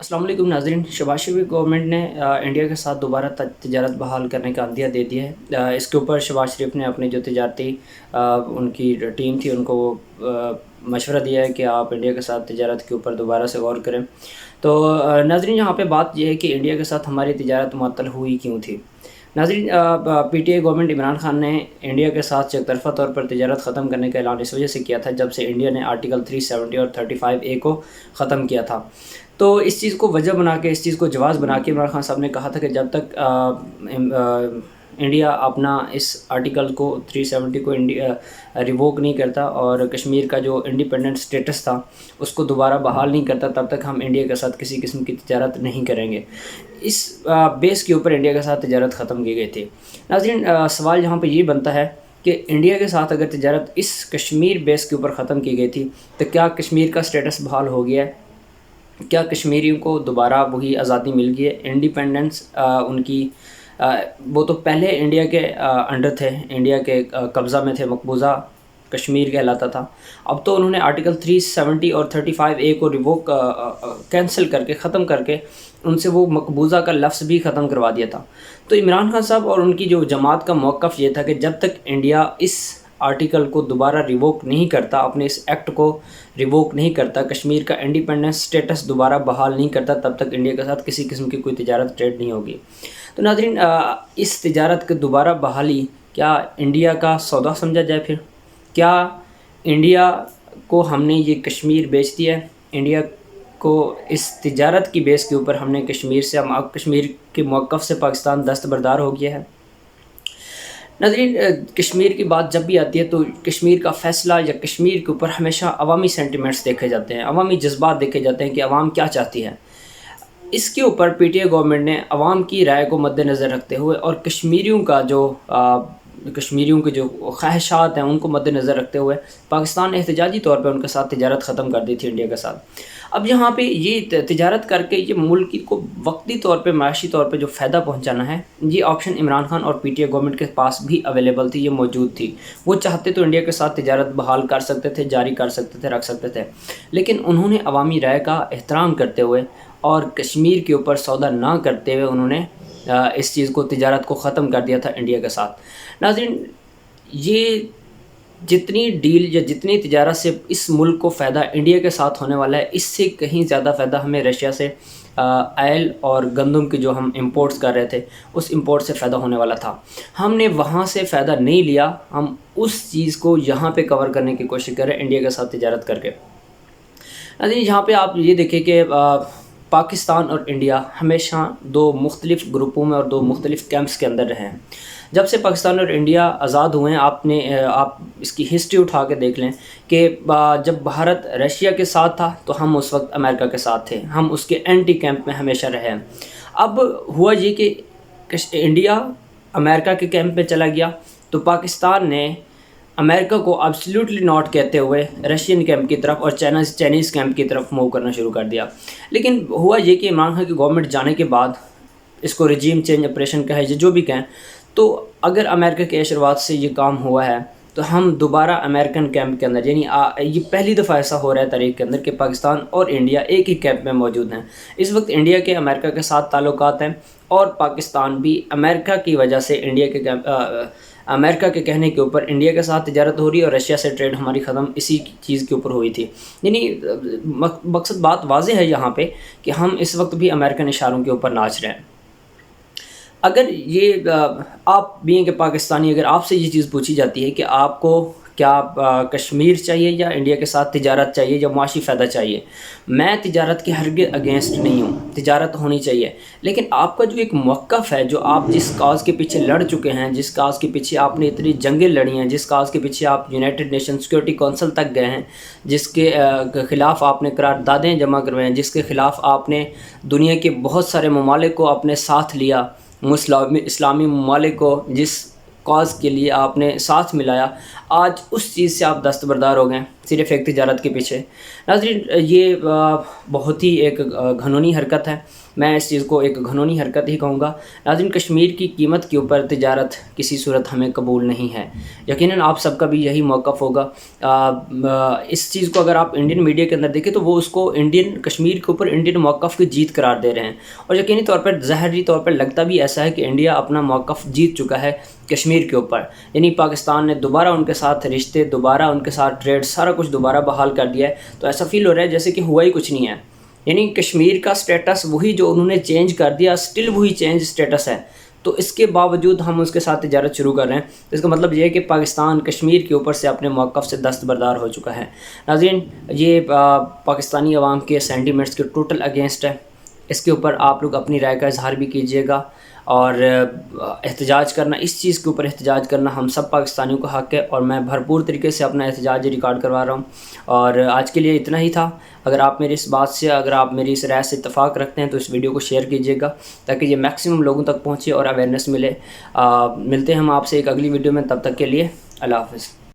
अस्सलाम वालेकुम नाज़रीन। शहबाज शरीफ गवर्नमेंट ने इंडिया के साथ दोबारा तजारत बहाल करने का अंदिया दे दिया है। इसके ऊपर शहबाज शरीफ ने अपनी जो तजारती उनकी टीम थी उनको मशवरा दिया है कि आप इंडिया के साथ तजारत के ऊपर दोबारा से गौर करें। तो नाज़रीन, यहाँ पे बात यह है कि इंडिया के साथ हमारी तजारत मुअत्तल हुई क्यों थी। नाज़रीन, पीटीआई गवर्नमेंट इमरान खान ने इंडिया के साथ एक तरफा तौर पर तजारत ख़त्म करने का ऐलान इस वजह से किया था जब से इंडिया ने आर्टिकल 370 और 35A को ख़त्म किया था। तो इस चीज़ को वजह बना के, इस चीज़ को जवाज़ बना के इमरान खान साहब ने कहा था कि जब तक इंडिया अपना इस आर्टिकल को 370 को रिवोक नहीं करता और कश्मीर का जो इंडिपेंडेंट स्टेटस था उसको दोबारा बहाल नहीं करता, तब तक हम इंडिया के साथ किसी किस्म की तजारत नहीं करेंगे। इस बेस के ऊपर इंडिया के साथ तजारत ख़त्म की गई थी। नाज़रीन, सवाल यहाँ पर ये बनता है कि इंडिया के साथ अगर तजारत इस कश्मीर बेस के ऊपर ख़त्म की गई थी तो क्या कश्मीर का स्टेटस बहाल हो गया है? क्या कश्मीरियों को दोबारा वही आज़ादी मिल गई है? इंडिपेंडेंस उनकी वो तो पहले इंडिया के अंडर थे, इंडिया के कब्ज़ा में थे, मकबूजा कश्मीर कहलाता था। अब तो उन्होंने आर्टिकल 370 और 35A को रिवोक कैंसिल करके, ख़त्म करके उनसे वो मकबूजा का लफ्ज़ भी ख़त्म करवा दिया था। तो इमरान खान साहब और उनकी जो जमात का मौक़िफ़ ये था कि जब तक इंडिया इस आर्टिकल को दोबारा रिवोक नहीं करता, अपने इस एक्ट को रिवोक नहीं करता, कश्मीर का इंडिपेंडेंस स्टेटस दोबारा बहाल नहीं करता, तब तक इंडिया के साथ किसी किस्म की कोई तिजारत ट्रेड नहीं होगी। तो नाज़रीन, इस तिजारत की दोबारा बहाली क्या इंडिया का सौदा समझा जाए? फिर क्या इंडिया को हमने ये कश्मीर बेच दिया है? इंडिया को इस तिजारत की बेस के ऊपर हमने कश्मीर के मौक़िफ़ से पाकिस्तान दस्तबरदार हो गया है? नाज़रीन, कश्मीर की बात जब भी आती है तो कश्मीर का फ़ैसला या कश्मीर के ऊपर हमेशा अवामी सेंटिमेंट्स देखे जाते हैं, अवामी जज्बात देखे जाते हैं कि अवाम क्या चाहती है। इसके ऊपर पीटीआई गवर्नमेंट ने अवाम की राय को मद्देनज़र रखते हुए और कश्मीरियों के जो ख्वाहिशात हैं उनको मद्देनज़र रखते हुए पाकिस्तान ने एहतजाजी तौर पर उनके साथ तिजारत ख़त्म कर दी थी इंडिया के साथ। अब यहाँ पे ये तिजारत करके ये मुल्क को वक्ती तौर पे, माशी तौर पे जो फ़ायदा पहुँचाना है, ये ऑप्शन इमरान खान और पीटीआई गवर्नमेंट के पास भी अवेलेबल थी, ये मौजूद थी। वो चाहते तो इंडिया के साथ तिजारत बहाल कर सकते थे, जारी कर सकते थे, रख सकते थे, लेकिन उन्होंने अवामी राय का एहतराम करते हुए और कश्मीर के ऊपर सौदा ना करते हुए उन्होंने इस चीज़ को, तिजारत को ख़त्म कर दिया था इंडिया के साथ। नाज़रीन, ये जितनी डील या जितनी तिजारत से इस मुल्क को फ़ायदा इंडिया के साथ होने वाला है, इससे कहीं ज़्यादा फ़ायदा हमें रशिया से आयल और गंदम की जो हम इंपोर्ट्स कर रहे थे उस इंपोर्ट से फ़ायदा होने वाला था। हमने वहाँ से फ़ायदा नहीं लिया, हम उस चीज़ को यहाँ पे कवर करने की कोशिश कर रहे हैं इंडिया के साथ तिजारत करके। नाज़रीन, यहाँ पे आप ये देखें कि पाकिस्तान और इंडिया हमेशा दो मुख्तलिफ़ ग्रुपों में और दो मुख्तलिफ़ कैंप्स के अंदर रहे हैं। जब से पाकिस्तान और इंडिया आज़ाद हुए हैं, आप इसकी हिस्ट्री उठा के देख लें कि जब भारत रशिया के साथ था तो हम उस वक्त अमेरिका के साथ थे, हम उसके एंटी कैंप में हमेशा रहे हैं। अब हुआ ये कि इंडिया अमेरिका के कैंप में चला गया तो पाकिस्तान ने अमेरिका को एब्सोल्युटली नॉट कहते हुए रशियन कैंप की तरफ और चाइनीज़ कैंप की तरफ मूव करना शुरू कर दिया। लेकिन हुआ ये कि इमरान खान की गवर्नमेंट जाने के बाद, इसको रिजीम चेंज ऑपरेशन कहे या जो भी कहें, तो अगर अमेरिका के आशीर्वाद से ये काम हुआ है तो हम दोबारा अमेरिकन कैंप के अंदर, यानी ये पहली दफ़ा ऐसा हो रहा है तारीख़ के अंदर कि पाकिस्तान और इंडिया एक ही कैंप में मौजूद हैं। इस वक्त इंडिया के अमेरिका के साथ ताल्लुकात हैं और पाकिस्तान भी अमेरिका की वजह से अमेरिका के कहने के ऊपर इंडिया के साथ तिजारत हो रही है और रशिया से ट्रेड हमारी ख़त्म इसी चीज़ के ऊपर हुई थी। यानी मकसद, बात वाज़ेह है यहाँ पे कि हम इस वक्त भी अमेरिकन इशारों के ऊपर नाच रहे हैं। अगर ये आप भी हैं कि पाकिस्तानी, अगर आपसे ये चीज़ पूछी जाती है कि आपको क्या कश्मीर चाहिए या इंडिया के साथ तिजारत चाहिए या मुआशी फ़ायदा चाहिए, मैं तिजारत के हरगिज़ अगेंस्ट नहीं हूँ, तिजारत होनी चाहिए, लेकिन आपका जो एक मौक़िफ़ है, जो आप जिस काज़ के पीछे लड़ चुके हैं, जिस काज़ के पीछे आपने इतनी जंगें लड़ी हैं, जिस काज़ के पीछे आप यूनाइटेड नेशन सिक्योरिटी कौंसिल तक गए हैं, जिसके ख़िलाफ़ आपने करारदादें जमा करवाई हैं, जिसके ख़िलाफ़ आपने दुनिया के बहुत सारे ममालिक को अपने साथ लिया, इस्लामी ममालिक को, जिस کاز کے لیے آپ نے ساتھ ملایا، آج اس چیز سے آپ دستبردار ہو گئے صرف ایک تجارت کے پیچھے۔ ناظرین، یہ بہت ہی ایک گھنونی حرکت ہے، میں اس چیز کو ایک گھنونی حرکت ہی کہوں گا۔ ناظرین، کشمیر کی قیمت کے اوپر تجارت کسی صورت ہمیں قبول نہیں ہے۔ یقیناً آپ سب کا بھی یہی موقف ہوگا۔ اس چیز کو اگر آپ انڈین میڈیا کے اندر دیکھیں تو وہ اس کو انڈین کشمیر کے اوپر انڈین موقف کی جیت قرار دے رہے ہیں، اور یقینی طور پر ظاہری طور پر لگتا بھی ایسا ہے کہ انڈیا اپنا موقف جیت چکا ہے کشمیر کے اوپر، یعنی پاکستان نے دوبارہ ان کے ساتھ رشتے، دوبارہ ان کے ساتھ ٹریڈ، سارا کچھ دوبارہ بحال کر دیا ہے۔ تو ایسا فیل ہو رہا ہے جیسے کہ ہوا ہی کچھ نہیں ہے، یعنی کشمیر کا سٹیٹس وہی جو انہوں نے چینج کر دیا، سٹل وہی چینج سٹیٹس ہے، تو اس کے باوجود ہم اس کے ساتھ تجارت شروع کر رہے ہیں۔ اس کا مطلب یہ ہے کہ پاکستان کشمیر کے اوپر سے اپنے موقف سے دستبردار ہو چکا ہے۔ ناظرین، یہ پاکستانی عوام کے سینٹیمنٹس کے ٹوٹل اگینسٹ ہے۔ اس کے اوپر آپ لوگ اپنی رائے کا اظہار بھی کیجیے گا، اور احتجاج کرنا، اس چیز کے اوپر احتجاج کرنا ہم سب پاکستانیوں کا حق ہے، اور میں بھرپور طریقے سے اپنا احتجاج ریکارڈ کروا رہا ہوں۔ اور آج کے لیے اتنا ہی تھا۔ اگر آپ میری اس بات سے، اگر آپ میری اس رائے سے اتفاق رکھتے ہیں تو اس ویڈیو کو شیئر کیجیے گا تاکہ یہ میکسیمم لوگوں تک پہنچے اور اویئرنیس ملے۔ ملتے ہیں ہم آپ سے ایک اگلی ویڈیو میں، تب تک کے لیے اللہ حافظ۔